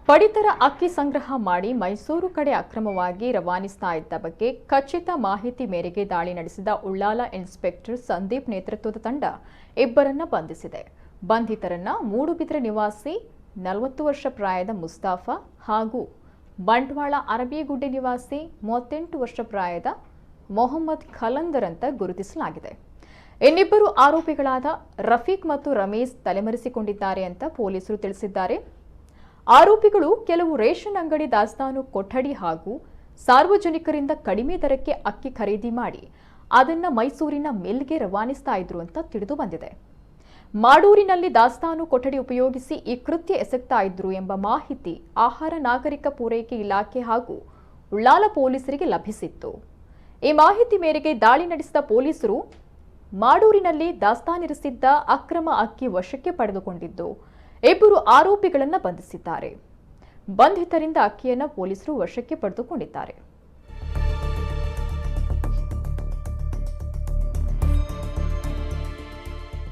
ಪಡಿತರ ಅಕ್ಕಿ ಸಂಗ್ರಹ ಮಾಡಿ ಮೈಸೂರು ಕಡೆ ಅಕ್ರಮವಾಗಿ ರವಾನಿಸ್ತಾ ಇದ್ದ ಬಗ್ಗೆ ಖಚಿತ ಮಾಹಿತಿ ಮೇರೆಗೆ ದಾಳಿ ನಡೆಸಿದ ಉಳ್ಳಾಲ ಇನ್ಸ್ಪೆಕ್ಟರ್ ಸಂದೀಪ್ ನೇತೃತ್ವದ ತಂಡ ಇಬ್ಬರನ್ನ ಬಂಧಿಸಿದೆ. ಬಂಧಿತರನ್ನ ಮೂಡುಬಿದಿರೆ ನಿವಾಸಿ 40 ವರ್ಷ ಪ್ರಾಯದ ಮುಸ್ತಾಫಾ ಹಾಗೂ ಬಂಟ್ವಾಳ ಅರಬಿಗುಡ್ಡೆ ನಿವಾಸಿ 38 ವರ್ಷ ಪ್ರಾಯದ ಮೊಹಮ್ಮದ್ ಖಲಂದರ್ ಅಂತ ಗುರುತಿಸಲಾಗಿದೆ. ಇನ್ನಿಬ್ಬರು ಆರೋಪಿಗಳಾದ ರಫೀಕ್ ಮತ್ತು ರಮೇಶ್ ತಲೆಮರೆಸಿಕೊಂಡಿದ್ದಾರೆ ಅಂತ ಪೊಲೀಸರು ತಿಳಿಸಿದ್ದಾರೆ. ಆರೋಪಿಗಳು ಕೆಲವು ರೇಷನ್ ಅಂಗಡಿ ದಾಸ್ತಾನು ಕೊಠಡಿ ಹಾಗೂ ಸಾರ್ವಜನಿಕರಿಂದ ಕಡಿಮೆ ದರಕ್ಕೆ ಅಕ್ಕಿ ಖರೀದಿ ಮಾಡಿ ಅದನ್ನು ಮೈಸೂರಿನ ಮಿಲ್ಗೆ ರವಾನಿಸ್ತಾ ಇದ್ರು ಅಂತ ತಿಳಿದು ಬಂದಿದೆ. ಮಾಡೂರಿನಲ್ಲಿ ದಾಸ್ತಾನು ಕೊಠಡಿ ಉಪಯೋಗಿಸಿ ಈ ಕೃತ್ಯ ಎಸಗ್ತಾ ಇದ್ರು ಎಂಬ ಮಾಹಿತಿ ಆಹಾರ ನಾಗರಿಕ ಪೂರೈಕೆ ಇಲಾಖೆ ಹಾಗೂ ಉಳ್ಳಾಲ ಪೊಲೀಸರಿಗೆ ಲಭಿಸಿತ್ತು. ಈ ಮಾಹಿತಿ ಮೇರೆಗೆ ದಾಳಿ ನಡೆಸಿದ ಪೊಲೀಸರು ಮಾಡೂರಿನಲ್ಲಿ ದಾಸ್ತಾನಿರಿಸಿದ್ದ ಅಕ್ರಮ ಅಕ್ಕಿ ವಶಕ್ಕೆ ಪಡೆದುಕೊಂಡಿದ್ದು ಇಬ್ಬರು ಆರೋಪಿಗಳನ್ನು ಬಂಧಿಸಿದ್ದಾರೆ. ಬಂಧಿತರಿಂದ ಅಕ್ಕಿಯನ್ನು ಪೊಲೀಸರು ವಶಕ್ಕೆ ಪಡೆದುಕೊಂಡಿದ್ದಾರೆ.